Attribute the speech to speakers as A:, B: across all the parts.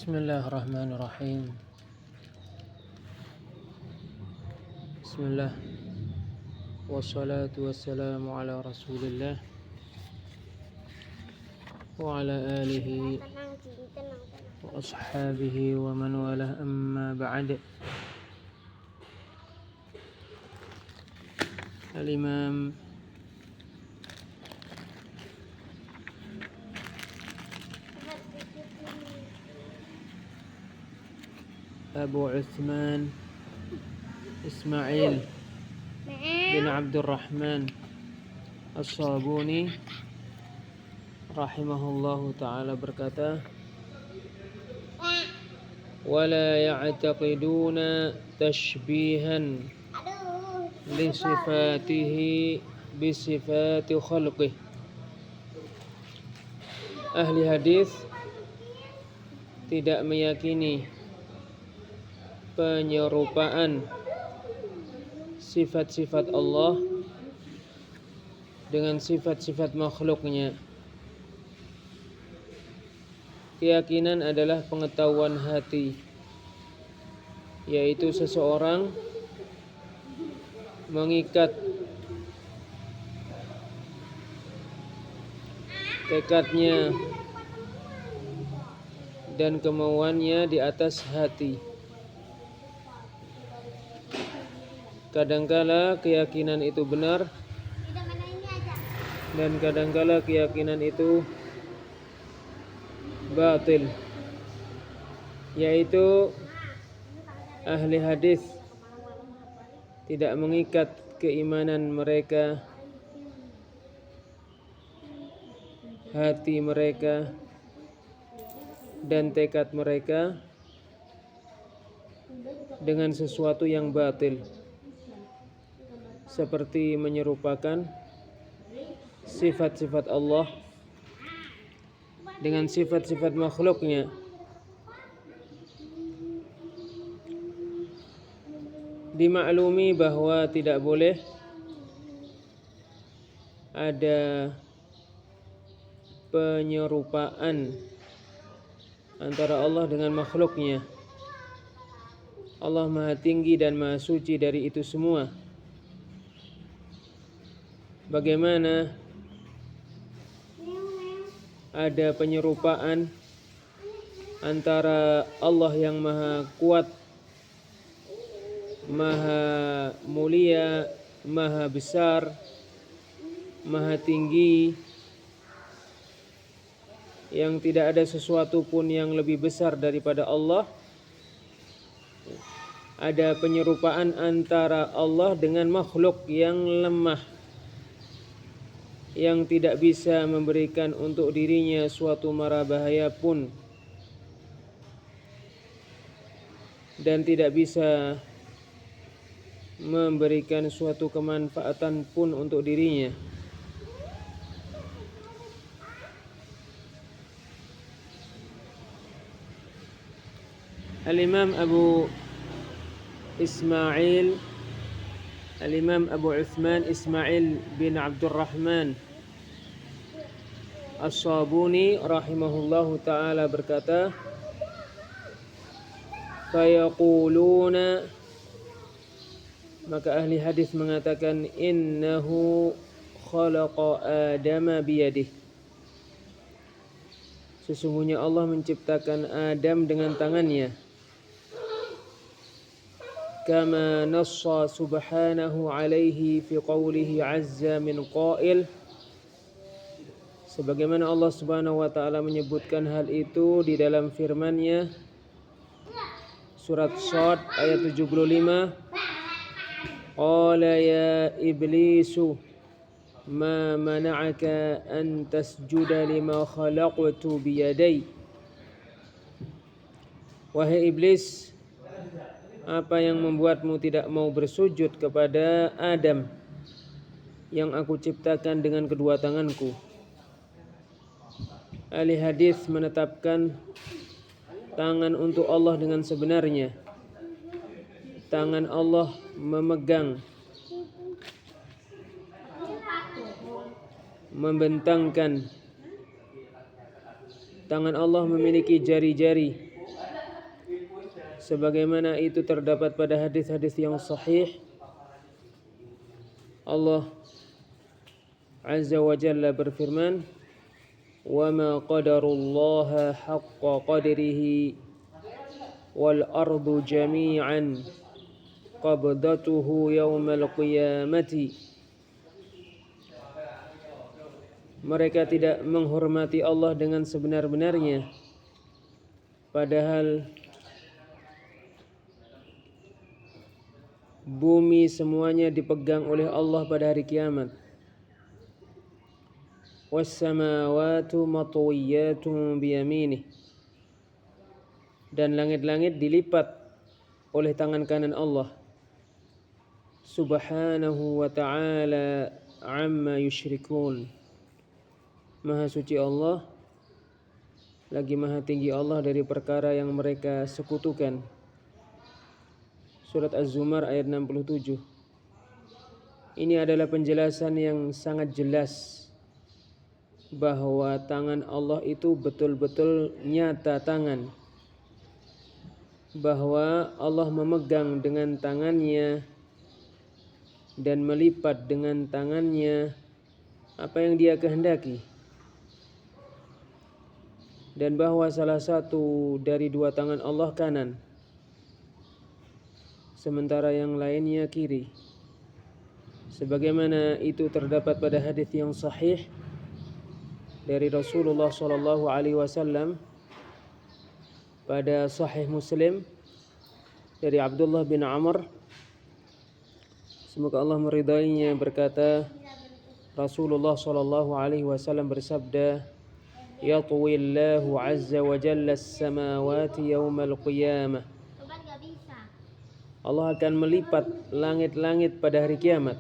A: Bismillahirrahmanirrahim. Bismillah. Wassalatu wassalamu ala Rasulillah wa ala alihi wa ashabihi wa man walah, amma ba'd. Al-Imam Abu Uthman Ismail bin Abdurrahman As-Sabuni rahimahullahu ta'ala berkata, wala ya'taqiduna tashbihan li sifatihi bi sifati khalqih. Ahli hadis tidak meyakini penyerupaan sifat-sifat Allah dengan sifat-sifat makhluknya. Keyakinan adalah pengetahuan hati, yaitu seseorang mengikat tekadnya dan kemauannya di atas hati. Kadangkala keyakinan itu benar dan kadangkala keyakinan itu batil, yaitu ahli hadis tidak mengikat keimanan mereka, hati mereka dan tekad mereka dengan sesuatu yang batil, seperti menyerupakan sifat-sifat Allah dengan sifat-sifat makhluknya. Dimaklumi bahwa tidak boleh ada penyerupaan antara Allah dengan makhluknya. Allah Maha Tinggi dan Maha Suci dari itu semua. Bagaimana ada penyerupaan antara Allah yang Maha Kuat, Maha Mulia, Maha Besar, Maha Tinggi, yang tidak ada sesuatu pun yang lebih besar daripada Allah. Ada penyerupaan antara Allah dengan makhluk yang lemah, yang tidak bisa memberikan untuk dirinya suatu mara bahaya pun, dan tidak bisa memberikan suatu kemanfaatan pun untuk dirinya. Al-Imam Abu Uthman Ismail bin Abdurrahman As-Sabuni rahimahullahu ta'ala berkata, fayaquluna, maka ahli hadis mengatakan, innahu khalaqa Adama biyadih, sesungguhnya Allah menciptakan Adam dengan tangannya. Kama nassa subhanahu alaihi fi qawlihi azza min qail, sebagaimana Allah Subhanahu wa taala menyebutkan hal itu di dalam firman-Nya surat Shad ayat 75, qala ya iblisu ma mana'aka an tasjuda lima khalaqtu biyaday, wahai iblis, apa yang membuatmu tidak mau bersujud kepada Adam yang aku ciptakan dengan kedua tanganku. Ahli hadis menetapkan tangan untuk Allah dengan sebenarnya. Tangan Allah memegang, membentangkan. Tangan Allah memiliki jari-jari sebagaimana itu terdapat pada hadis-hadis yang sahih. Allah Azza wa Jalla berfirman, "Wa ma qadarullaha haqqa qadrihi wal ardu jami'an qabdatuhu yaumal qiyamati." Mereka tidak menghormati Allah dengan sebenar-benarnya, padahal bumi semuanya dipegang oleh Allah pada hari kiamat. Was-samawatu matwiyatun biyaminih, dan langit-langit dilipat oleh tangan kanan Allah. Subhanahu wa ta'ala amma yusyrikun. Maha suci Allah, lagi maha tinggi Allah dari perkara yang mereka sekutukan. Surat Az-Zumar ayat 67. Ini adalah penjelasan yang sangat jelas bahwa tangan Allah itu betul-betul nyata tangan, bahwa Allah memegang dengan tangannya dan melipat dengan tangannya apa yang Dia kehendaki, dan bahwa salah satu dari dua tangan Allah kanan, sementara yang lainnya kiri, sebagaimana itu terdapat pada hadis yang sahih dari Rasulullah SAW pada Sahih Muslim dari Abdullah bin Amr, semoga Allah meridainya, berkata, Rasulullah SAW bersabda, "Yatwillahu azza wa jalla as-samawati yawmal qiyamah." Allah akan melipat langit-langit pada hari kiamat.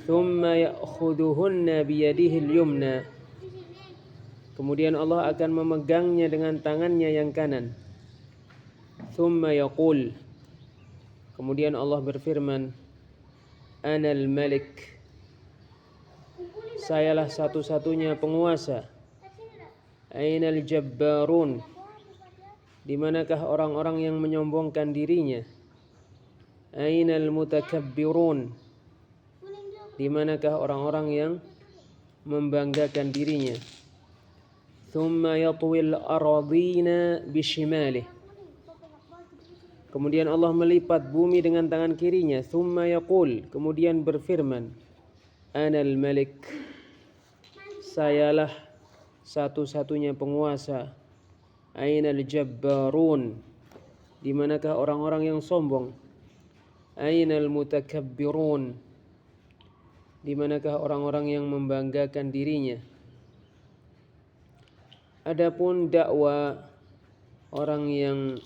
A: Thumma ya'khuduhunna biyadihi al-yumna. Kemudian Allah akan memegangnya dengan tangannya yang kanan. Thumma yaqul. Kemudian Allah berfirman, "Anal malik." Sayalah satu-satunya penguasa. Ainal jabbarun. Di manakah orang-orang yang menyombongkan dirinya? Ainal mutakabbirun. Di manakah orang-orang yang membanggakan dirinya? Thumma yatwil aradina bishimalih. Kemudian Allah melipat bumi dengan tangan kirinya. Thumma yaqul. Kemudian berfirman, "Anal malik." Sayalah satu-satunya penguasa. Ainal jabbarun. Di manakah orang-orang yang sombong? Ainal mutakabbirun. Di manakah orang-orang yang membanggakan dirinya? Adapun dakwah orang yang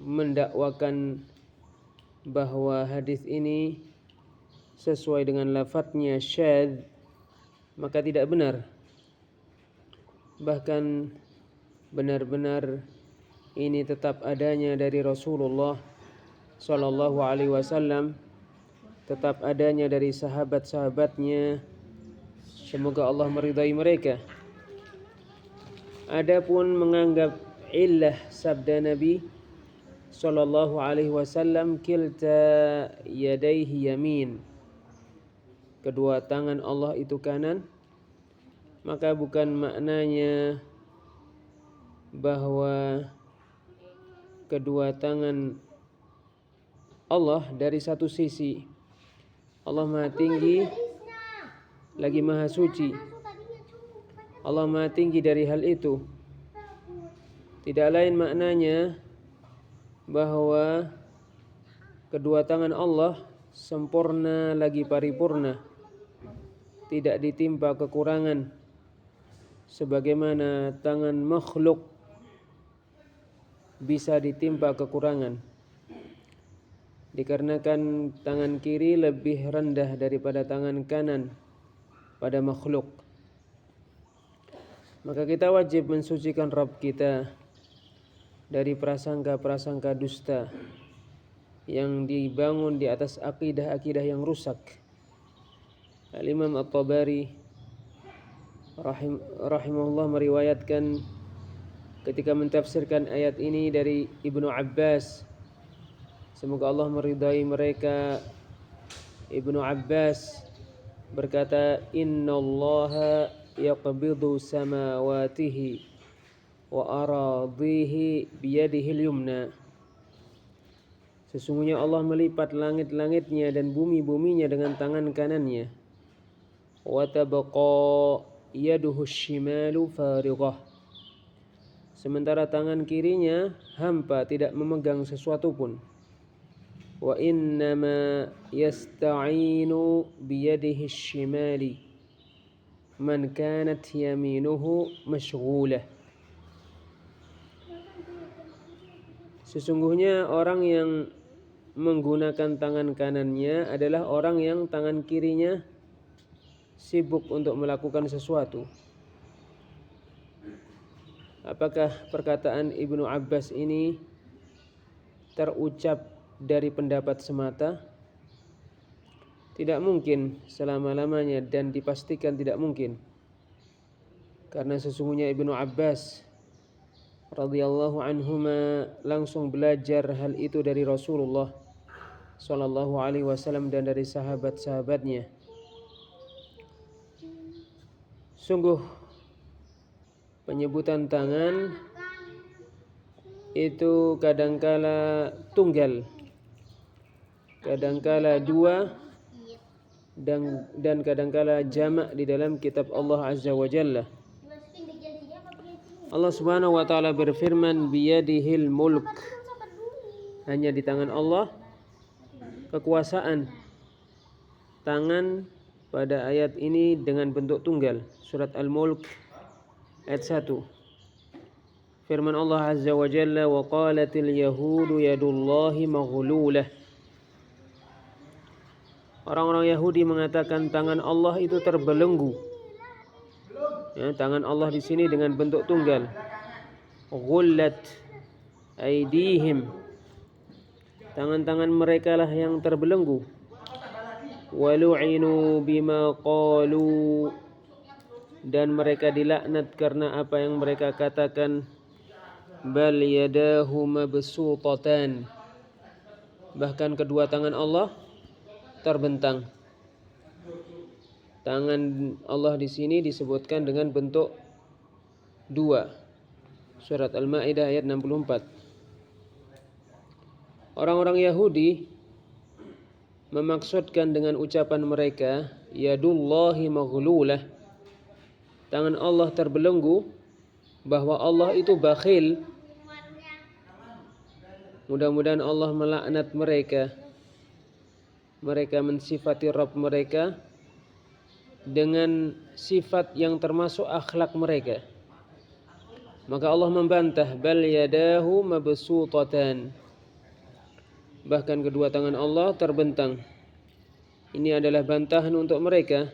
A: mendakwakan bahwa hadis ini sesuai dengan lafadznya syadz, maka tidak benar. Bahkan benar-benar ini tetap adanya dari Rasulullah sallallahu alaihi wasallam, tetap adanya dari sahabat-sahabatnya, semoga Allah meridai mereka. Adapun menganggap illah sabda Nabi sallallahu alaihi wasallam, kilta yadaihi yamin, kedua tangan Allah itu kanan, maka bukan maknanya bahwa kedua tangan Allah dari satu sisi. Allah Maha Tinggi lagi Maha Suci. Allah Maha Tinggi dari hal itu. Tidak lain maknanya bahwa kedua tangan Allah sempurna lagi paripurna, tidak ditimpa kekurangan sebagaimana tangan makhluk bisa ditimpa kekurangan, dikarenakan tangan kiri lebih rendah daripada tangan kanan pada makhluk. Maka kita wajib mensucikan Rabb kita dari prasangka-prasangka dusta yang dibangun di atas akidah-akidah yang rusak. Al-Imam At-Tabari rahimahullah meriwayatkan ketika mentafsirkan ayat ini dari Ibnu Abbas, semoga Allah meridai mereka. Ibnu Abbas berkata, innallaha yaqbidu samawatihi wa aradhihi biyadihil yumna. Sesungguhnya Allah melipat langit-langitnya dan bumi-buminya dengan tangan kanannya. Wa tabqa yaduhu shimalu farighah. Sementara tangan kirinya hampa, tidak memegang sesuatu pun. Wa innama yasta'inu biyadihi shimali man kanat yaminuhu mashghulah. Sesungguhnya orang yang menggunakan tangan kanannya adalah orang yang tangan kirinya sibuk untuk melakukan sesuatu. Apakah perkataan Ibnu Abbas ini terucap dari pendapat semata? Tidak mungkin selama-lamanya, dan dipastikan tidak mungkin. Karena sesungguhnya Ibnu Abbas radhiyallahu anhuma langsung belajar hal itu dari Rasulullah sallallahu alaihi wasallam dan dari sahabat-sahabatnya. Sungguh penyebutan tangan itu kadangkala tunggal, kadangkala dua, dan kadangkala jamak di dalam kitab Allah Azza wa Jalla. Allah Subhanahu wa taala berfirman, biyadihil mulk. Hanya di tangan Allah kekuasaan. Tangan pada ayat ini dengan bentuk tunggal. Surat Al-Mulk ayat 1. Firman Allah Azza wa Jalla, wa qalatil yahudu yadullahi maghlulah. Orang-orang Yahudi mengatakan tangan Allah itu terbelenggu. Ya, tangan Allah di sini dengan bentuk tunggal. Ghullat aydihim. Tangan-tangan mereka lah yang terbelenggu. Walu'inu bima qalu. Dan mereka dilaknat karena apa yang mereka katakan. Bal yadahu mabsutatan. Bahkan kedua tangan Allah terbentang. Tangan Allah di sini disebutkan dengan bentuk dua. Surat Al-Maidah ayat 64. Orang-orang Yahudi memaksudkan dengan ucapan mereka, yadullahi maghlulah, tangan Allah terbelenggu, bahwa Allah itu bakhil. Mudah-mudahan Allah melaknat mereka. Mereka mensifati Rabb mereka dengan sifat yang termasuk akhlak mereka. Maka Allah membantah, bal yadahu mabsutatan. Bahkan kedua tangan Allah terbentang. Ini adalah bantahan untuk mereka,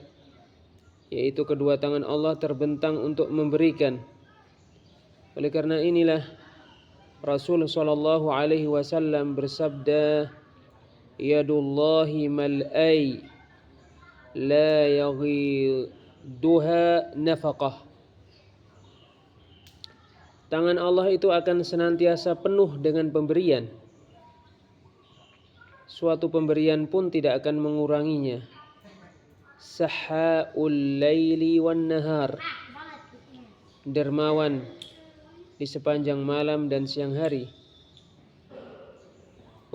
A: yaitu kedua tangan Allah terbentang untuk memberikan. Oleh karena inilah Rasul sallallahu alaihi wasallam bersabda, yadullahi mal'ai la yaghiduha nafaqah. Tangan Allah itu akan senantiasa penuh dengan pemberian. Suatu pemberian pun tidak akan menguranginya. Sahaul laili wan nahar. Dermawan di sepanjang malam dan siang hari.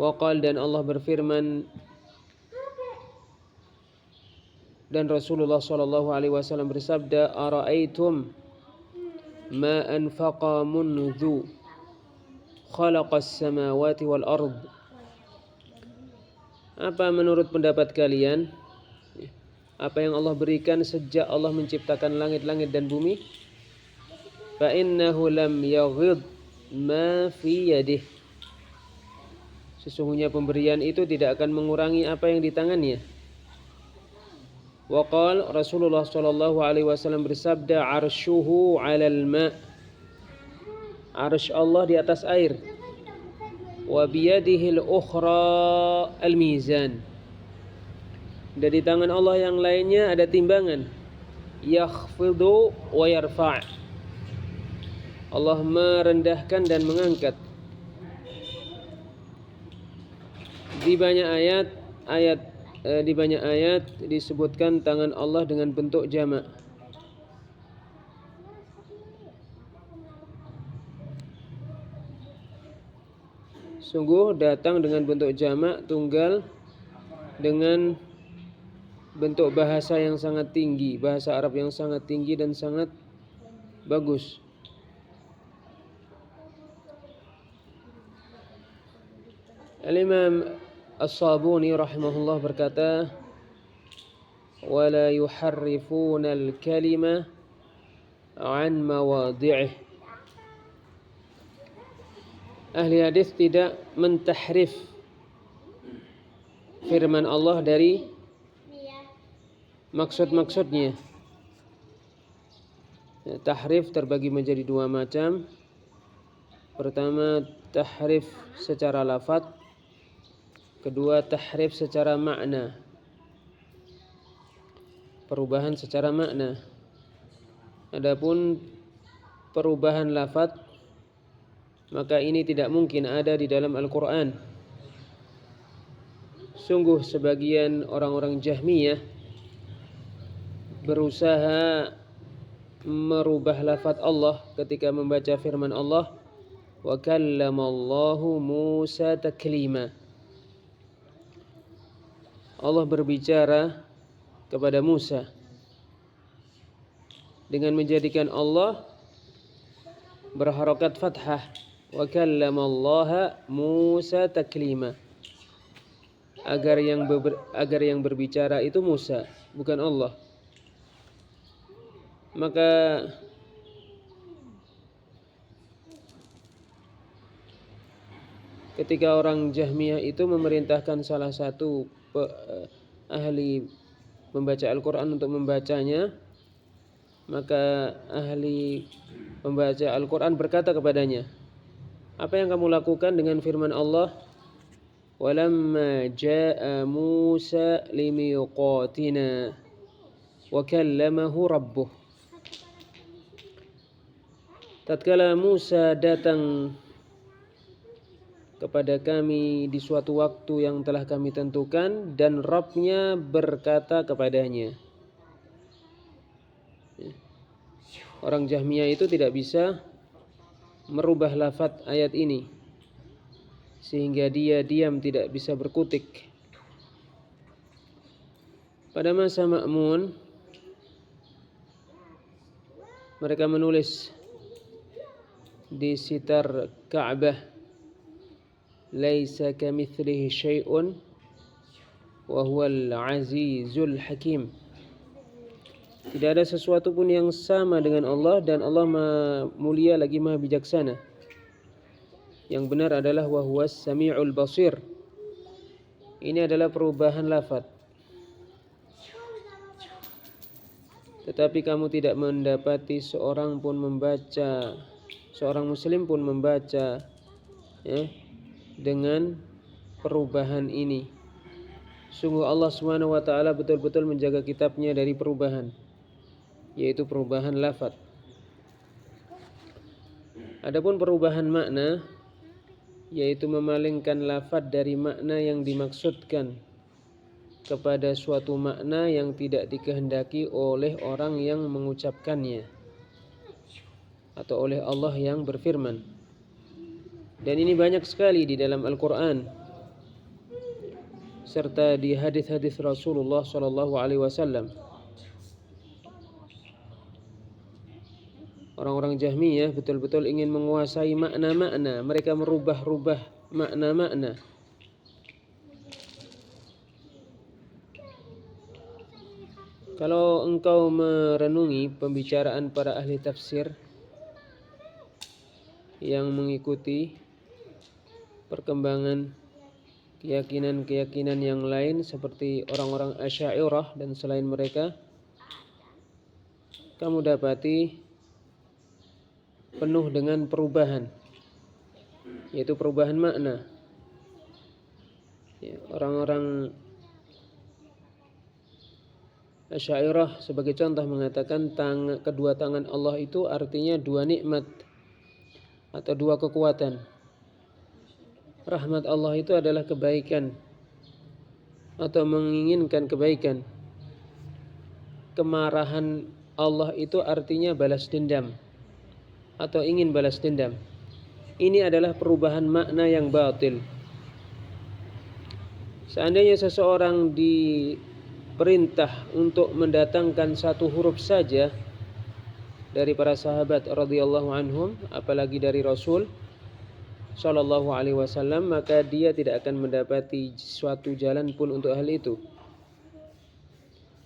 A: Waqal, dan Allah berfirman, dan Rasulullah sallallahu alaihi wasallam bersabda, ara'aitum ma anfaqa mundu khalaqas samawati wal ard. Apa menurut pendapat kalian, apa yang Allah berikan sejak Allah menciptakan langit-langit dan bumi? Fa innahu lam yaghid ma fi yadih. Sesungguhnya pemberian itu tidak akan mengurangi apa yang di tangannya. Waqal, Rasulullah sallallahu alaihi wasallam bersabda, arsyuhu 'alal ma'. Arsy Allah di atas air. Wa biyadihi al-ukhra al-mizan. Dan di tangan Allah yang lainnya ada timbangan. Yakhfidu wa yarfa'. Allah merendahkan dan mengangkat. Di banyak ayat disebutkan tangan Allah dengan bentuk jamak. Sungguh datang dengan bentuk jamak tunggal dengan bentuk bahasa yang sangat tinggi, bahasa Arab yang sangat tinggi dan sangat bagus. Al-Imam As-Sabuni rahimahullah berkata, "Wala yuharrifuna al-kalima 'an mawadhi'ih." Ahli hadis tidak mentahrif firman Allah dari maksud-maksudnya. Tahrif terbagi menjadi dua macam. Pertama, tahrif secara lafaz. Kedua, tahrif secara makna. Perubahan secara makna. Adapun perubahan lafaz, maka ini tidak mungkin ada di dalam Al-Quran. Sungguh sebagian orang-orang Jahmiyah berusaha merubah lafaz Allah ketika membaca firman Allah, wa kallamallahu Musa taklima. Allah berbicara kepada Musa dengan menjadikan Allah berharakat fathah, wa kallamallaha Musa taklima, agar yang berbicara itu Musa, bukan Allah. Maka ketika orang Jahmiyah itu memerintahkan salah satu ahli membaca Al-Quran untuk membacanya, maka ahli membaca Al-Quran berkata kepadanya, apa yang kamu lakukan dengan firman Allah, walamma jaa Musa limiqatina wa kallamahu rabbuh. Tatkala Musa datang kepada kami di suatu waktu yang telah kami tentukan dan Rabb-nya berkata kepadanya. Orang Jahmiyah itu tidak bisa merubah lafaz ayat ini sehingga dia diam, tidak bisa berkutik. Pada masa Ma'mun mereka menulis di sitar Ka'bah, laisa kamitslihi syai'un wa huwal azizul hakim. Tidak ada sesuatu pun yang sama dengan Allah, dan Allah Maha Mulia lagi Maha Bijaksana. Yang benar adalah wa huwas sami'ul basir. Ini adalah perubahan lafaz. Tetapi kamu tidak mendapati seorang muslim pun membaca dengan perubahan ini. Sungguh Allah Subhanahu wa taala betul-betul menjaga kitabnya dari perubahan, yaitu perubahan lafaz. Adapun perubahan makna, yaitu memalingkan lafaz dari makna yang dimaksudkan kepada suatu makna yang tidak dikehendaki oleh orang yang mengucapkannya atau oleh Allah yang berfirman. Dan ini banyak sekali di dalam Al-Quran serta di hadis-hadis Rasulullah SAW. Orang-orang Jahmiyah betul-betul ingin menguasai makna-makna. Mereka merubah-rubah makna-makna. Kalau engkau merenungi pembicaraan para ahli tafsir yang mengikuti perkembangan keyakinan-keyakinan yang lain seperti orang-orang Asy'ariyah dan selain mereka, kamu dapati penuh dengan perubahan, yaitu perubahan makna. Orang-orang Asy'ariyah sebagai contoh mengatakan kedua tangan Allah itu artinya dua nikmat, atau dua kekuatan. Rahmat Allah itu adalah kebaikan atau menginginkan kebaikan. Kemarahan Allah itu artinya balas dendam atau ingin balas dendam. Ini adalah perubahan makna yang batil. Seandainya seseorang diperintah untuk mendatangkan satu huruf saja dari para sahabat radhiyallahu anhum, apalagi dari Rasul sallallahu alaihi wasallam, maka dia tidak akan mendapati suatu jalan pun untuk hal itu.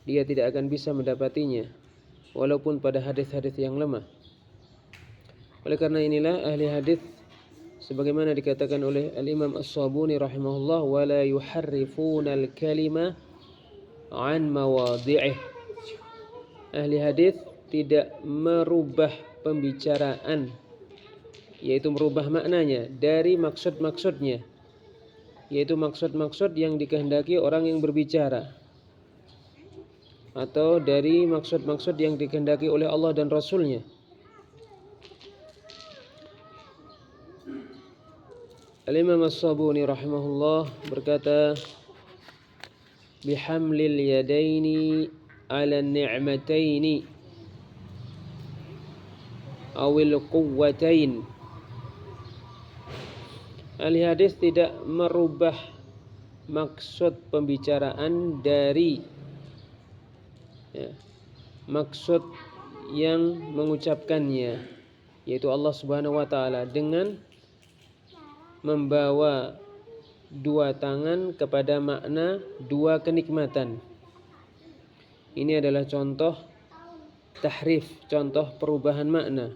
A: Dia tidak akan bisa mendapatinya walaupun pada hadis-hadis yang lemah. Oleh karena inilah ahli hadis sebagaimana dikatakan oleh Al-Imam As-Sabuni rahimahullah, wala yuharrifuna al-kalima an mawadhi'ih. Ahli hadis tidak merubah pembicaraan, yaitu merubah maknanya dari maksud-maksudnya, yaitu maksud-maksud yang dikehendaki orang yang berbicara, atau dari maksud-maksud yang dikehendaki oleh Allah dan Rasulnya. Al-Imam As-Sabuni rahimahullah berkata, bihamlil yadaini ala ni'mataini awil quwwatain. Ahli hadis tidak merubah maksud pembicaraan dari maksud yang mengucapkannya, yaitu Allah Subhanahu wa taala, dengan membawa dua tangan kepada makna dua kenikmatan. Ini adalah contoh tahrif, contoh perubahan makna.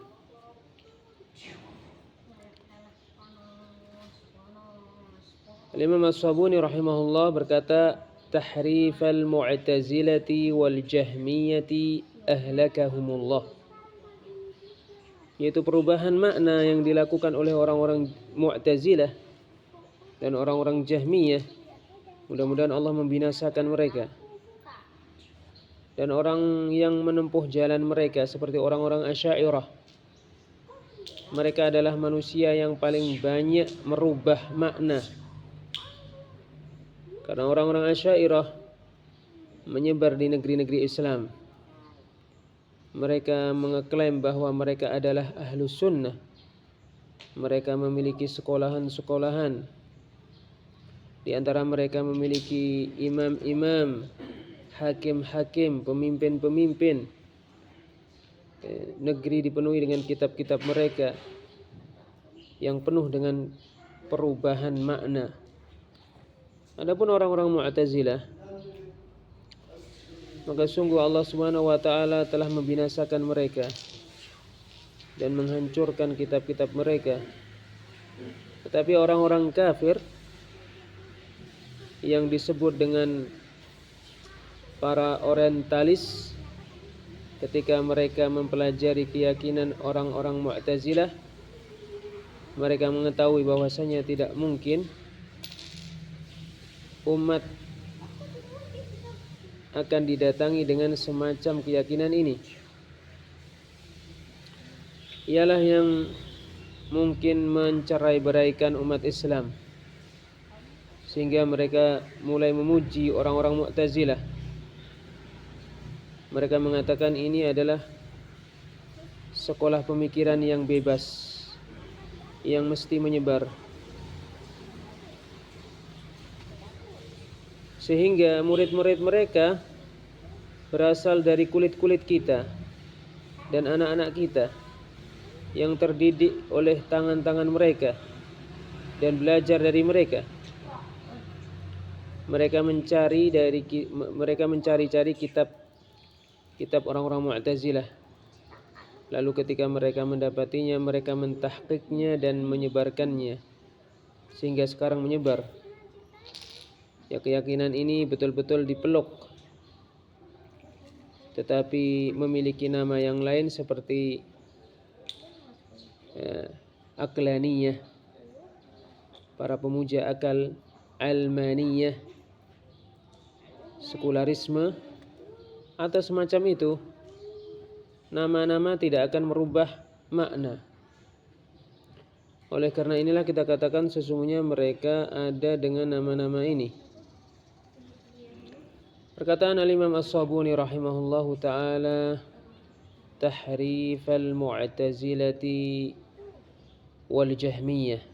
A: Al-Imam As-Sabuni rahimahullah berkata, tahrifal mu'tazilati wal jahmiyati ahlakahumullah, yaitu perubahan makna yang dilakukan oleh orang-orang Mu'tazilah dan orang-orang Jahmiyah. Mudah-mudahan Allah membinasakan mereka. Dan orang yang menempuh jalan mereka seperti orang-orang Asy'ariyah, mereka adalah manusia yang paling banyak merubah makna. Karena orang-orang Asy'ariyah menyebar di negeri-negeri Islam. Mereka mengeklaim bahwa mereka adalah ahlus sunnah. Mereka memiliki sekolahan-sekolahan. Di antara mereka memiliki imam-imam, hakim-hakim, pemimpin-pemimpin. Negeri dipenuhi dengan kitab-kitab mereka yang penuh dengan perubahan makna. Adapun orang-orang Mu'tazilah, maka sungguh Allah Subhanahu wa taala telah membinasakan mereka dan menghancurkan kitab-kitab mereka. Tetapi orang-orang kafir yang disebut dengan para orientalis, ketika mereka mempelajari keyakinan orang-orang Mu'tazilah, mereka mengetahui bahwasanya tidak mungkin umat akan didatangi dengan semacam keyakinan ini. Ialah yang mungkin mencerai-beraikan umat Islam, sehingga mereka mulai memuji orang-orang Mu'tazilah. Mereka mengatakan ini adalah sekolah pemikiran yang bebas, yang mesti menyebar, sehingga murid-murid mereka berasal dari kulit-kulit kita dan anak-anak kita yang terdidik oleh tangan-tangan mereka dan belajar dari mereka. Mereka mencari-cari kitab orang-orang Mu'tazilah. Lalu ketika mereka mendapatinya, mereka mentahqiqnya dan menyebarkannya, sehingga sekarang menyebar. Ya, keyakinan ini betul-betul dipeluk, tetapi memiliki nama yang lain seperti Aqlaniyah, para pemuja akal, Almaniyah, sekularisme, atau semacam itu. Nama-nama tidak akan merubah makna. Oleh karena inilah kita katakan sesungguhnya mereka ada dengan nama-nama ini. Perkataan Al-Imam As-Sabuni rahimahullahu ta'ala, tahrifal mu'tazilati wal jahmiyah,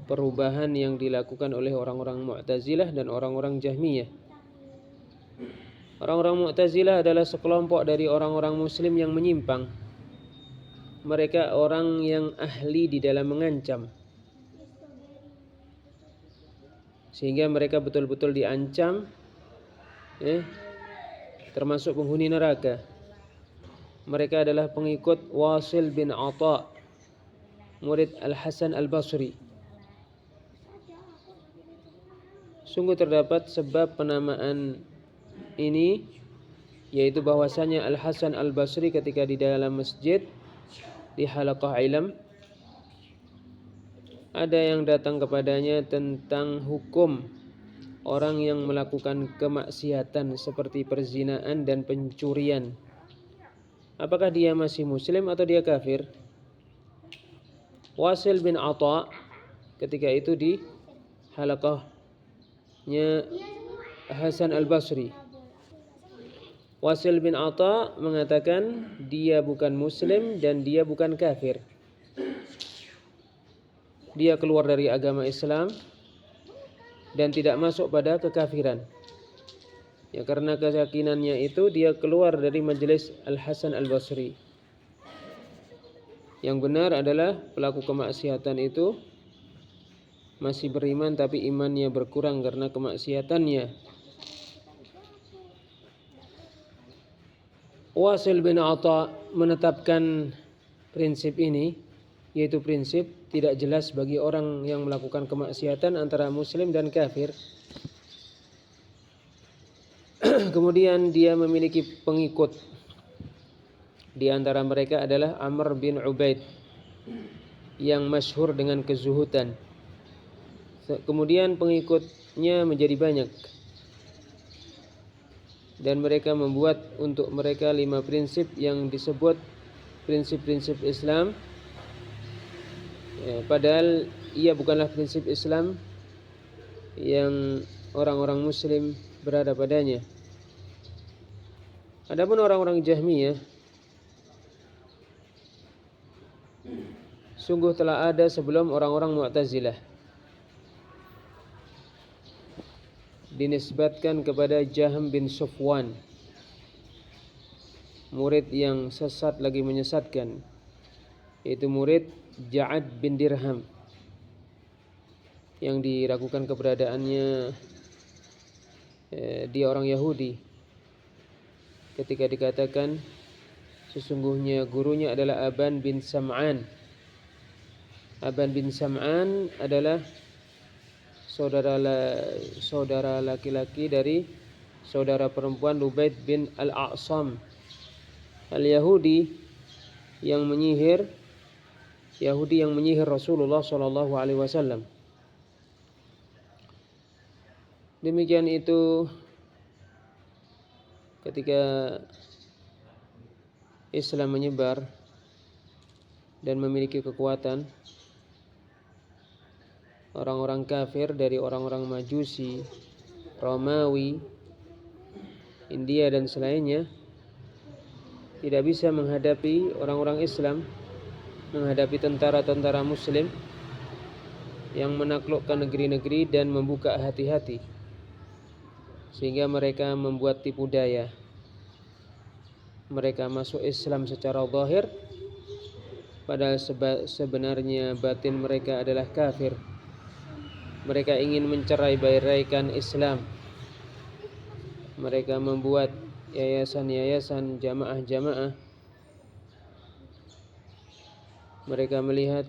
A: perubahan yang dilakukan oleh orang-orang Mu'tazilah dan orang-orang Jahmiyah. Orang-orang Mu'tazilah adalah sekelompok dari orang-orang muslim yang menyimpang. Mereka orang yang ahli di dalam mengancam, sehingga mereka betul-betul diancam, termasuk penghuni neraka. Mereka adalah pengikut Wasil bin Atha, murid Al-Hasan Al-Basri. Sungguh terdapat sebab penamaan ini, yaitu bahwasanya Al-Hasan Al-Basri ketika di dalam masjid di halaqah ilm, ada yang datang kepadanya tentang hukum orang yang melakukan kemaksiatan seperti perzinaan dan pencurian. Apakah dia masih muslim atau dia kafir? Wasil bin Atha ketika itu di halaqahnya Hasan Al-Basri. Wasil bin Atha mengatakan dia bukan muslim dan dia bukan kafir. Dia keluar dari agama Islam dan tidak masuk pada kekafiran. Ya, karena keyakinannya itu dia keluar dari majelis Al-Hasan Al-Basri. Yang benar adalah pelaku kemaksiatan itu masih beriman tapi imannya berkurang karena kemaksiatannya. Wasil bin Atha menetapkan prinsip ini, yaitu prinsip tidak jelas bagi orang yang melakukan kemaksiatan antara muslim dan kafir. Kemudian dia memiliki pengikut. Di antara mereka adalah Amr bin Ubaid yang masyhur dengan kezuhudan. Kemudian pengikutnya menjadi banyak. Dan mereka membuat untuk mereka 5 prinsip yang disebut prinsip-prinsip Islam. Padahal ia bukanlah prinsip Islam yang orang-orang muslim berada padanya. Adapun orang-orang Jahmiyah sungguh telah ada sebelum orang-orang Mu'tazilah. Dinisbatkan kepada Jahm bin Sufwan, murid yang sesat lagi menyesatkan, yaitu murid Ja'ad bin Dirham, yang diragukan keberadaannya dia orang Yahudi ketika dikatakan sesungguhnya gurunya adalah Aban bin Sam'an. Aban bin Sam'an adalah saudara laki-laki dari saudara perempuan Lubaid bin Al-A'sam Al-Yahudi yang menyihir Rasulullah SAW. Demikian itu ketika Islam menyebar dan memiliki kekuatan, orang-orang kafir dari orang-orang Majusi, Romawi, India dan selainnya tidak bisa menghadapi orang-orang Islam, menghadapi tentara-tentara muslim yang menaklukkan negeri-negeri dan membuka hati-hati, sehingga mereka membuat tipu daya. Mereka masuk Islam secara zahir, padahal sebenarnya batin mereka adalah kafir. Mereka ingin mencerai-beraikan Islam. Mereka membuat yayasan-yayasan, jamaah-jamaah. Mereka melihat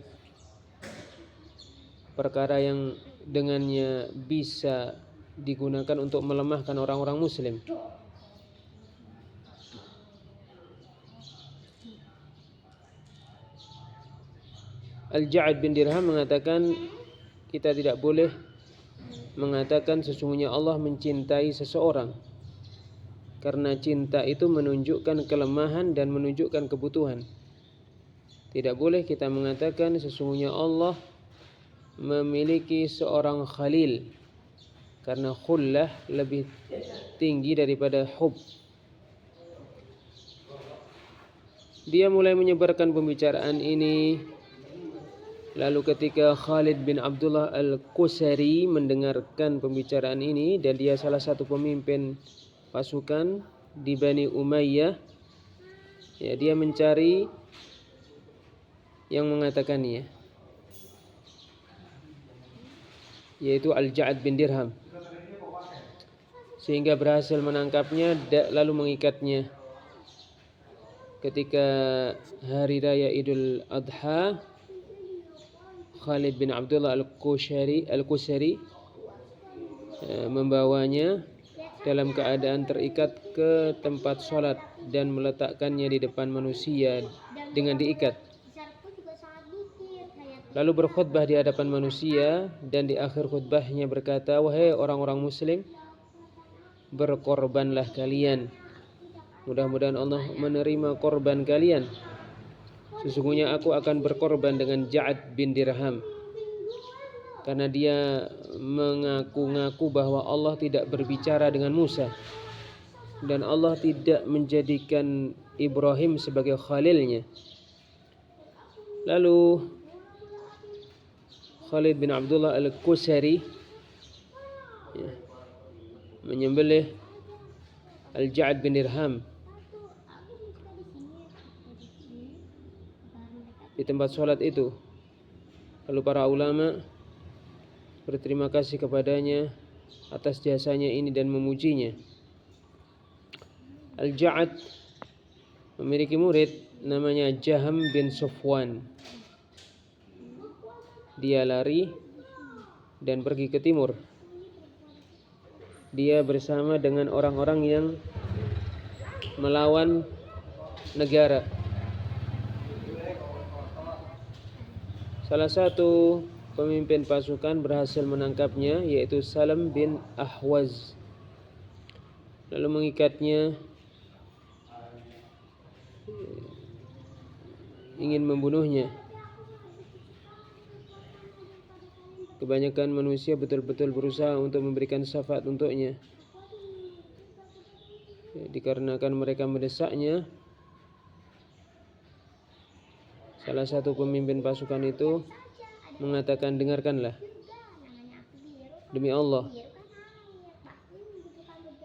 A: perkara yang dengannya bisa digunakan untuk melemahkan orang-orang muslim. Al-Ja'ad bin Dirham mengatakan kita tidak boleh mengatakan sesungguhnya Allah mencintai seseorang, karena cinta itu menunjukkan kelemahan dan menunjukkan kebutuhan. Tidak boleh kita mengatakan sesungguhnya Allah memiliki seorang khalil, karena khullah lebih tinggi daripada hub. Dia mulai menyebarkan pembicaraan ini. Lalu ketika Khalid bin Abdullah Al-Qusari mendengarkan pembicaraan ini, dan dia salah satu pemimpin pasukan di Bani Umayyah, ya, dia mencari yang mengatakannya, yaitu Al-Ja'ad bin Dirham, sehingga berhasil menangkapnya lalu mengikatnya. Ketika hari raya Idul Adha, Khalid bin Abdullah Al-Qusari membawanya dalam keadaan terikat ke tempat sholat dan meletakkannya di depan manusia dengan diikat. Lalu berkhutbah di hadapan manusia, dan di akhir khutbahnya berkata, "Wahai orang-orang muslim, berkorbanlah kalian. Mudah-mudahan Allah menerima korban kalian. Sesungguhnya aku akan berkorban dengan Ja'ad bin Dirham, karena dia mengaku-ngaku bahwa Allah tidak berbicara dengan Musa, dan Allah tidak menjadikan Ibrahim sebagai khalilnya." Lalu Khalid bin Abdullah Al-Qusari menyembelih Al-Ja'ad bin Dirham di tempat sholat itu. Lalu para ulama berterima kasih kepadanya atas jasanya ini dan memujinya. Al-Ja'ad memiliki murid namanya Jaham bin Sufwan. Dia lari dan pergi ke timur. Dia bersama dengan orang-orang yang melawan negara. Salah satu pemimpin pasukan berhasil menangkapnya, yaitu Salam bin Ahwaz, lalu mengikatnya, ingin membunuhnya. Kebanyakan manusia betul-betul berusaha untuk memberikan syafaat untuknya, dikarenakan mereka mendesaknya. Salah satu pemimpin pasukan itu mengatakan, "Dengarkanlah, demi Allah,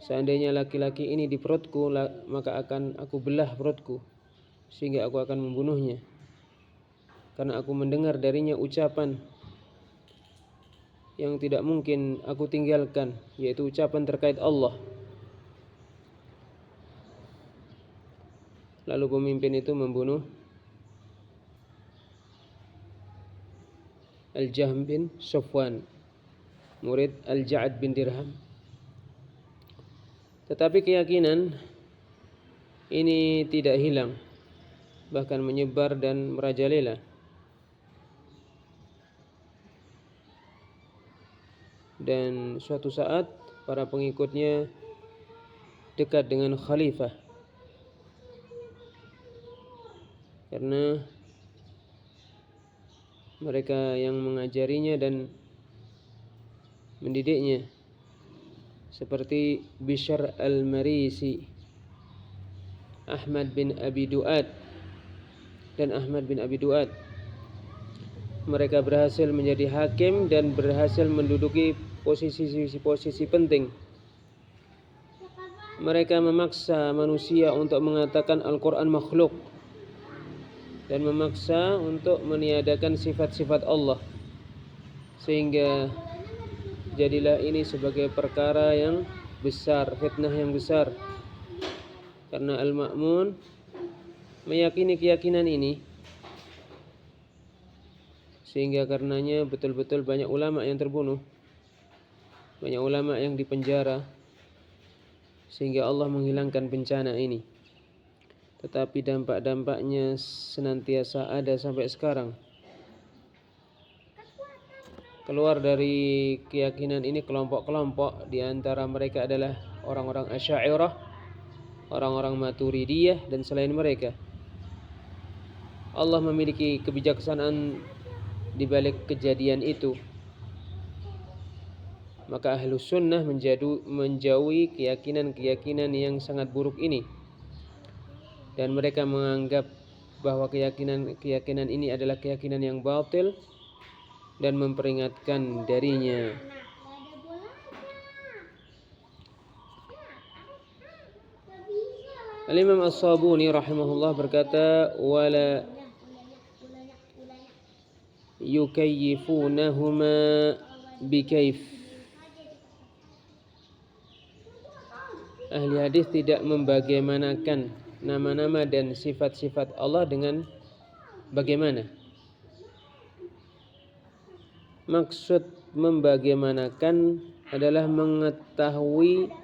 A: seandainya laki-laki ini di perutku, maka akan aku belah perutku sehingga aku akan membunuhnya, karena aku mendengar darinya ucapan yang tidak mungkin aku tinggalkan, yaitu ucapan terkait Allah." Lalu pemimpin itu membunuh Al-Jahm bin Sufwan, murid Al-Ja'ad bin Dirham. Tetapi keyakinan ini tidak hilang, bahkan menyebar dan merajalela. Dan suatu saat para pengikutnya dekat dengan khalifah, karena mereka yang mengajarinya dan mendidiknya, seperti Bishr al-Marisi, Ahmad bin Abi Du'ad, dan Ahmad bin Abi Du'ad. Mereka berhasil menjadi hakim dan berhasil menduduki posisi penting. Mereka memaksa manusia untuk mengatakan Al-Quran makhluk, dan memaksa untuk meniadakan sifat-sifat Allah, sehingga jadilah ini sebagai perkara yang besar, fitnah yang besar, karena Al-Ma'mun meyakini keyakinan ini, sehingga karenanya betul-betul banyak ulama yang terbunuh, banyak ulama yang dipenjara, sehingga Allah menghilangkan bencana ini. Tetapi dampak-dampaknya senantiasa ada sampai sekarang. Keluar dari keyakinan ini kelompok-kelompok, di antara mereka adalah orang-orang Asy'ariyah, orang-orang Maturidiyah, dan selain mereka. Allah memiliki kebijaksanaan di balik kejadian itu, maka ahlus sunnah menjauhi keyakinan-keyakinan yang sangat buruk ini, dan mereka menganggap bahwa keyakinan ini adalah keyakinan yang batil dan memperingatkan darinya. Al-Imam As-Sabuni rahimahullah berkata, wala yukayyifunahuma bikaif. Ahli hadis tidak membagaimanakan nama-nama dan sifat-sifat Allah dengan bagaimana. Maksud membagaimanakan adalah mengetahui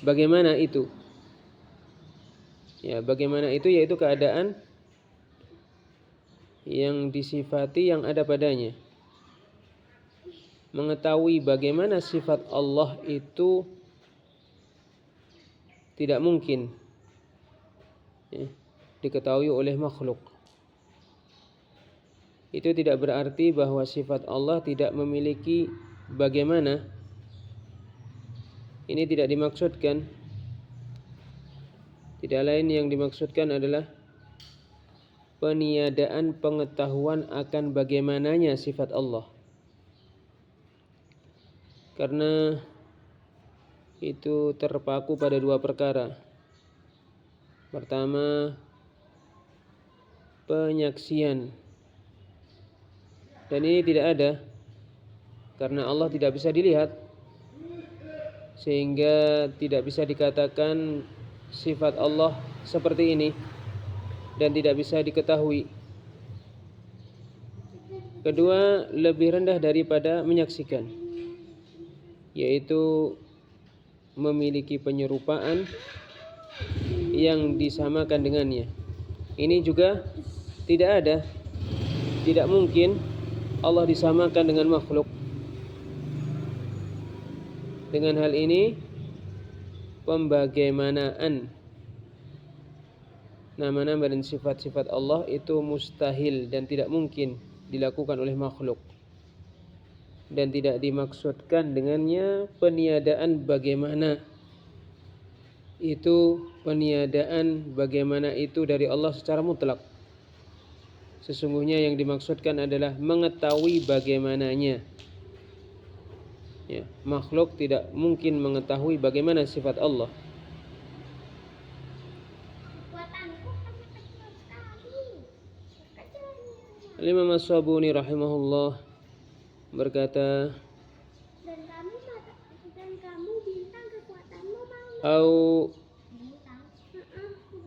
A: bagaimana itu. Ya, bagaimana itu yaitu keadaan yang disifati yang ada padanya. Mengetahui bagaimana sifat Allah itu tidak mungkin diketahui oleh makhluk. Itu tidak berarti bahwa sifat Allah tidak memiliki bagaimana. Ini tidak dimaksudkan. Tidak lain yang dimaksudkan adalah peniadaan pengetahuan akan bagaimananya sifat Allah. Karena itu terpaku pada dua perkara. Pertama, penyaksian. Dan ini tidak ada karena Allah tidak bisa dilihat, sehingga tidak bisa dikatakan sifat Allah seperti ini dan tidak bisa diketahui. Kedua, lebih rendah daripada menyaksikan, yaitu memiliki penyerupaan yang disamakan dengannya. Ini juga tidak ada, tidak mungkin Allah disamakan dengan makhluk. Dengan hal ini, pembagaimanaan nama-nama dan sifat-sifat Allah itu mustahil dan tidak mungkin dilakukan oleh makhluk, dan tidak dimaksudkan dengannya peniadaan bagaimana itu dari Allah secara mutlak. Sesungguhnya yang dimaksudkan adalah mengetahui bagaimananya. Ya, makhluk tidak mungkin mengetahui bagaimana sifat Allah. Al-Imam As-Sabuni rahimahullah berkata, au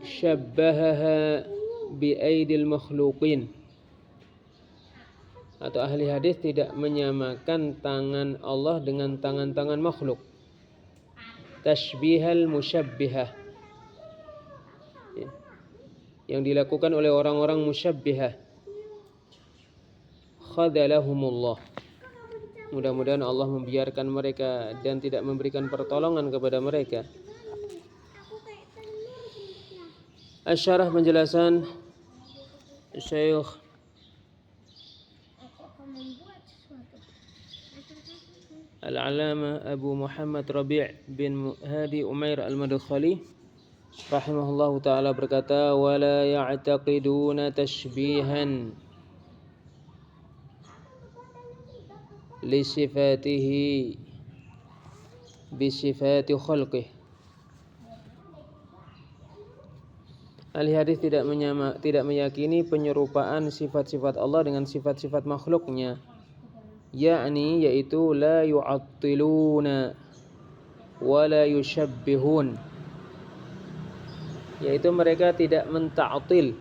A: syabbahaha bi aidil makhluqin, atau ahli hadis tidak menyamakan tangan Allah dengan tangan-tangan makhluk. Tashbihal musyabbihah, yang dilakukan oleh orang-orang musyabbihah. Khadalahumullah, mudah-mudahan Allah membiarkan mereka dan tidak memberikan pertolongan kepada mereka. Asyarah penjelasan Syekh Al-Alama Abu Muhammad Rabi' bin Hadi Umair Al-Madkhali rahimahullahu ta'ala berkata, wala ya'taqiduna tashbihan li sifatihi bi sifati khalqih. Ahli hadis tidak meyakini penyerupaan sifat-sifat Allah dengan sifat-sifat makhluknya, yakni yaitu la yu'attiluna wa la yushabbihun, yaitu mereka tidak menta'til,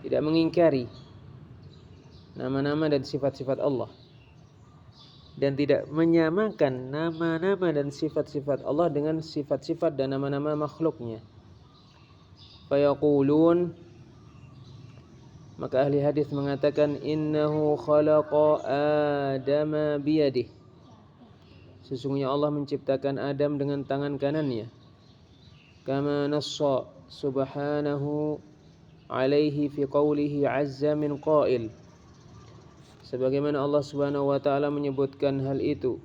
A: tidak mengingkari nama-nama dan sifat-sifat Allah, dan tidak menyamakan nama-nama dan sifat-sifat Allah dengan sifat-sifat dan nama-nama makhluknya. Fayaqulun, maka ahli hadis mengatakan, innahu khalaqa Adama biyadih, sesungguhnya Allah menciptakan Adam dengan tangan kanannya. Kama nassa subhanahu alaihi fi qawlihi azza min qail. Sebagaimana Allah Subhanahu wa taala menyebutkan hal itu.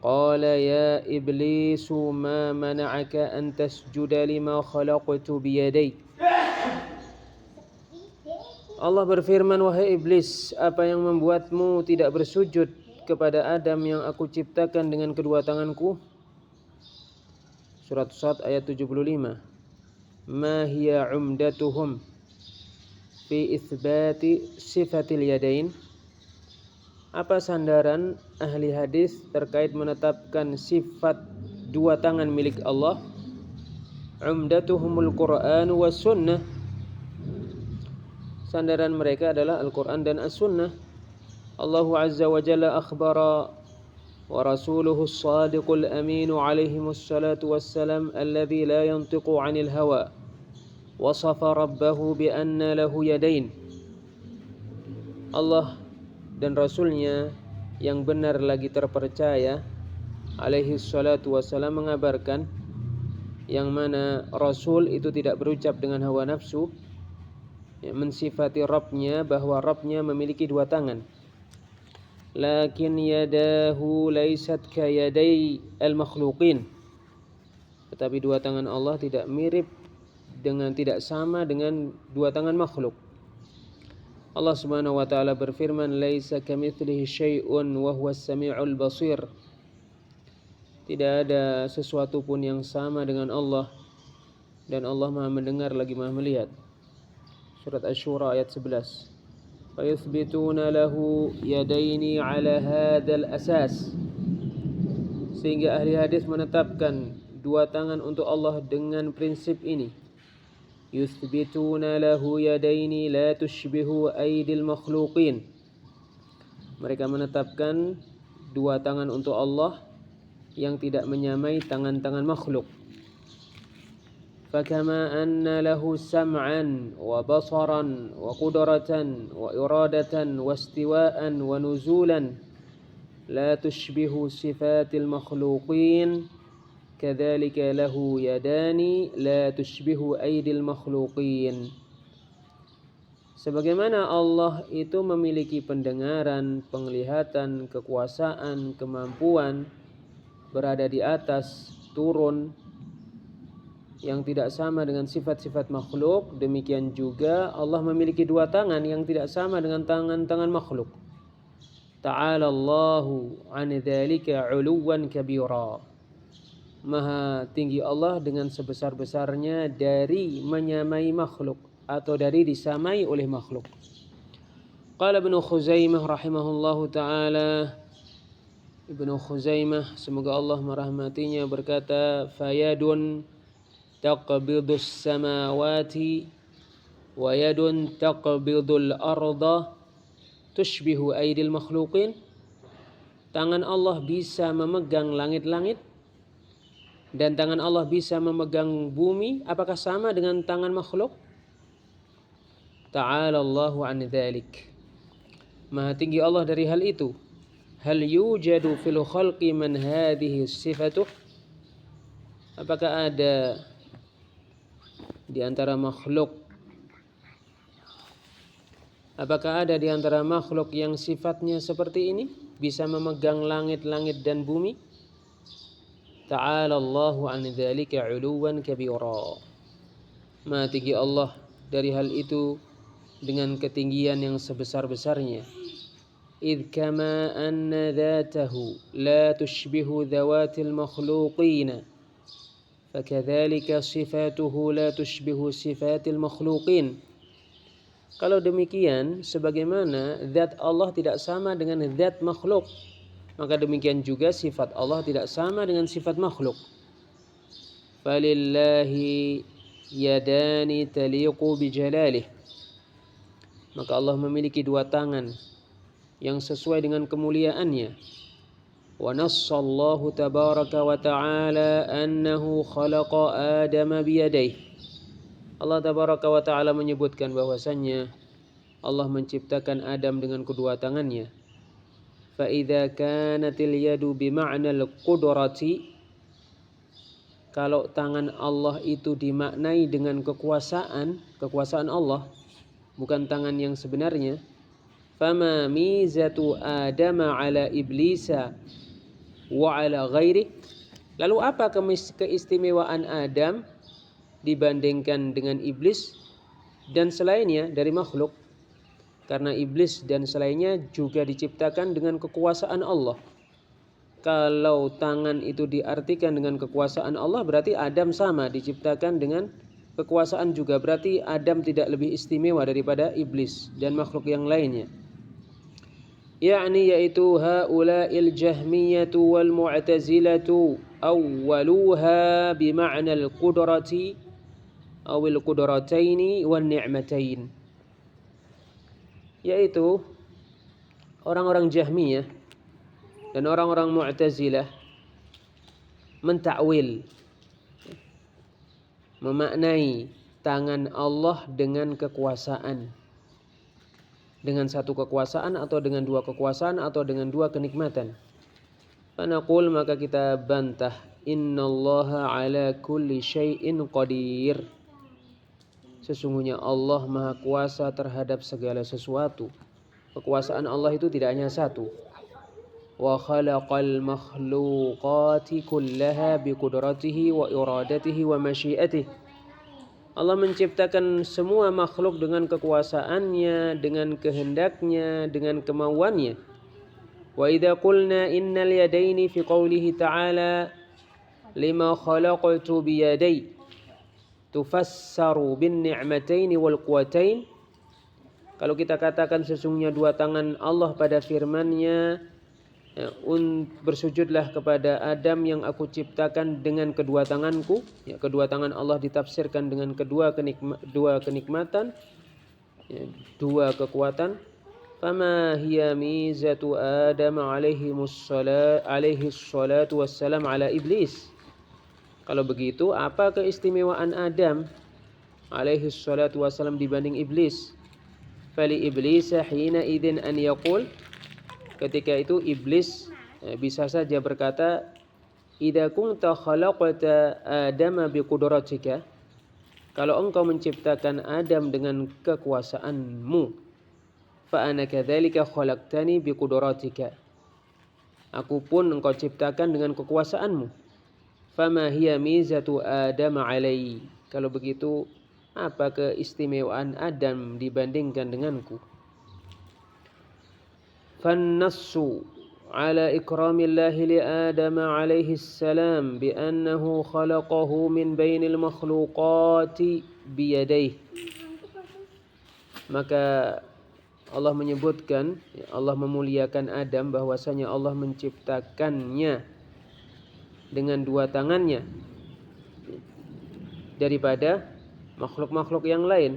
A: Qala ya iblisu ma mana'aka an tasjuda lima khalaqtu biyadai. Allah berfirman, wahai iblis, apa yang membuatmu tidak bersujud kepada Adam yang aku ciptakan dengan kedua tanganku? Surat Sad ayat 75. Ma hiya umdatuhum fi itsbati sifatil yadain. Apa sandaran ahli hadis terkait menetapkan sifat dua tangan milik Allah? Umdatuhumul Qur'an was sunnah. Sandaran mereka adalah Al-Quran dan As-Sunnah. Allah Azza wa Jalla akhbara wa rasuluhu as-sadiqul aminu alaihimus salatu wassalam alladhi la yantiqu 'anil hawa wasafa rabbahu bi anna lahu yadain. Allah dan Rasulnya yang benar lagi terpercaya alaihi salatu wassalam mengabarkan yang mana Rasul itu tidak berucap dengan hawa nafsu, mensifati Rabbnya bahwa Rabbnya memiliki dua tangan. Lakin yadahu laysat kayaday al-makhluqin. Tetapi dua tangan Allah tidak sama dengan dua tangan makhluk. Allah Subhanahu wa taala berfirman, "Laisa kamitslihi syai'un wa huwas samiul basir." Tidak ada sesuatu pun yang sama dengan Allah, dan Allah Maha mendengar lagi Maha melihat. Surat Asy-Syura ayat 11. Fa yuthbituna lahu yadaini 'ala hadzal asas. Sehingga ahli hadis menetapkan dua tangan untuk Allah dengan prinsip ini. Yuthbituna lahu yadaini la tushbihu aidil makhluqin. Mereka menetapkan dua tangan untuk Allah yang tidak menyamai tangan-tangan makhluk. Fakama anna lahu sam'an wa basaran wa qudratan wa iradatan wa istiwa'an wa nuzulan la tushbihu sifatil makhluqin. Kadzalika lahu yadani la tushbihu aidil makhluqin. Sebagaimana Allah itu memiliki pendengaran, penglihatan, kekuasaan, kemampuan, berada di atas, turun, yang tidak sama dengan sifat-sifat makhluk, demikian juga Allah memiliki dua tangan yang tidak sama dengan tangan-tangan makhluk. Ta'ala Allahu 'an dzalika 'uluwan kabira. Maha tinggi Allah dengan sebesar-besarnya dari menyamai makhluk atau dari disamai oleh makhluk. Qala Ibnu Khuzaimah rahimahullahu taala, Ibnu Khuzaimah semoga Allah merahmatinya berkata, fayadun taqbidus samawati wa yadun taqbidul arda tushbihu aidil makhluqin. Tangan Allah bisa memegang langit-langit dan tangan Allah bisa memegang bumi, apakah sama dengan tangan makhluk? Ta'ala Allahu 'an dzalik. Maha tinggi Allah dari hal itu. Hal yujadu fil khalqi man hadhihi sifatuh? Apakah ada di antara makhluk yang sifatnya seperti ini, bisa memegang langit-langit dan bumi? Ta'ala Allahu 'an dzalika 'uluwan kabira. Maha tinggi Allah dari hal itu dengan ketinggian yang sebesar-besarnya. Idh kama anna dzatahu la tushbihu dzawatil makhluqin, fakadzalika sifatuhu la tushbihu sifatil makhluqin. Kalau demikian, sebagaimana zat Allah tidak sama dengan zat makhluk, maka demikian juga sifat Allah tidak sama dengan sifat makhluk. Falillahi yadani taliqu bijalalih. Maka Allah memiliki dua tangan yang sesuai dengan kemuliaannya. Wa nassallahu tabaraka wa ta'ala annahu khalaqa Adama biyadayhi. Allah tabaraka wa ta'ala menyebutkan bahwasannya Allah menciptakan Adam dengan kedua tangannya. فإذا كانت اليد بمعنى القدرة kalau tangan Allah itu dimaknai dengan kekuasaan Allah, bukan tangan yang sebenarnya, fama mizatu adama ala iblisa wa ala ghairi, lalu apa keistimewaan Adam dibandingkan dengan iblis dan selainnya dari makhluk? Karena iblis dan selainnya juga diciptakan dengan kekuasaan Allah. Kalau tangan itu diartikan dengan kekuasaan Allah, berarti Adam sama diciptakan dengan kekuasaan juga. Berarti Adam tidak lebih istimewa daripada iblis dan makhluk yang lainnya. Yakni yaitu haula'il jahmiyatu wal mu'tazilatu awwaluha bima'na al-qudrati awil qudrataini wan ni'matain. Yaitu orang-orang Jahmiyah dan orang-orang Mu'tazilah mentakwil, memaknai tangan Allah dengan kekuasaan, dengan satu kekuasaan atau dengan dua kekuasaan atau dengan dua kenikmatan. Fanaqul, maka kita bantah, innallaha ala kulli syai'in qadir, sesungguhnya Allah maha kuasa terhadap segala sesuatu. Kekuasaan Allah itu tidak hanya satu. Wa khalaqal makhluqati kullaha biqudratihi wa iradatihi wa masyiatihi. Allah menciptakan semua makhluk dengan kekuasaannya, dengan kehendaknya, dengan kemauannya. Wa idza qulna innal yadaini fi qoulihi ta'ala lima khalaqtu biyadai tufassaru bin ni'mataini wal quwwatain. Kalau kita katakan sesungguhnya dua tangan Allah pada firman-Nya, bersujudlah kepada Adam yang aku ciptakan dengan kedua tanganku. Ya, kedua tangan Allah ditafsirkan dengan dua kenikmatan, ya, dua kekuatan. Fama hiya mizatu Adam alaihi salatu wassalam ala iblis. Kalau begitu, apa keistimewaan Adam alaihi salatu wassalam dibanding iblis? Fali iblis hina idzin an yaqul, ketika itu iblis bisa saja berkata, idza kunta khalaqta adama biqudratika, kalau engkau menciptakan Adam dengan kekuasaanmu, fa ana kadzalika khalaqtani biqudratika, aku pun engkau ciptakan dengan kekuasaanmu. Fama hiya mizatu Adam alai, kalau begitu apa keistimewaan Adam dibandingkan denganku? فالنص على إكرام الله لآدم عليه السلام بأنه خلقه من بين المخلوقات بيديه. Maka Allah menyebutkan, Allah memuliakan Adam bahwasanya Allah menciptakannya dengan dua tangannya daripada makhluk-makhluk yang lain.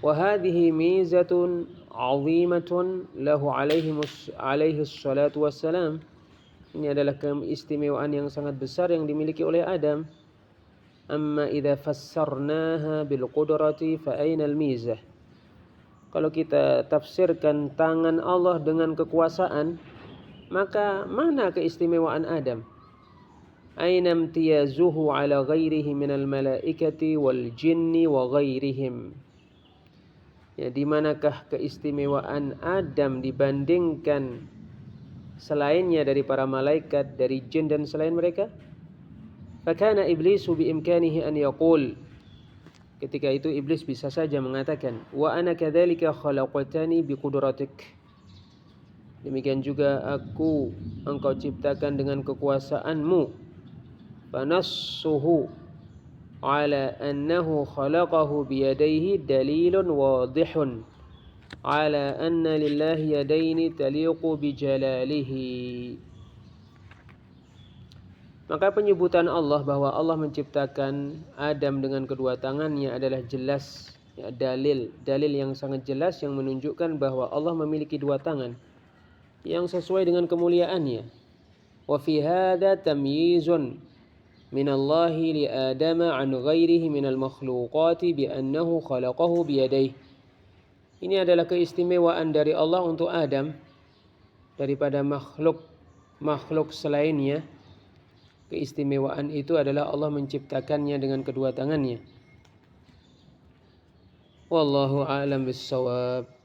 A: Wa hadhihi mizatun 'azimatun lahu alaihi salatu wassalam. Ini adalah keistimewaan yang sangat besar yang dimiliki oleh Adam. Amma idza fassarnaha bil qudrati fa aina al mizah. Kalau kita tafsirkan tangan Allah dengan kekuasaan, maka mana keistimewaan Adam? Aina imtiyazuhu ala ghairihi minal malaikati wal jinni wa ghairihim. Ya, di manakah keistimewaan Adam dibandingkan selainnya dari para malaikat, dari jin dan selain mereka? Fakana iblisu biimkanihi an yaqul, ketika itu iblis bisa saja mengatakan, wa ana kadzalika khalaqtani biqudratik, demikian juga engkau ciptakan dengan kekuasaanmu. Fanassuhu ala annahu khalaqahu biyadaihi dalilun wadihun ala anna lillahi yadaini taliqu bijalalihi. Maka penyebutan Allah bahwa Allah menciptakan Adam dengan kedua tangannya adalah jelas, ya, dalil yang sangat jelas yang menunjukkan bahwa Allah memiliki dua tangan yang sesuai dengan kemuliaannya. Wa fi hadza tamyizun minallahi li Adama an ghairihi minal makhluqati bi annahu khalaqahu biyadaihi. Ini adalah keistimewaan dari Allah untuk Adam daripada makhluk selainnya, keistimewaan itu adalah Allah menciptakannya dengan kedua tangannya. Wallahu a'lam bissawab.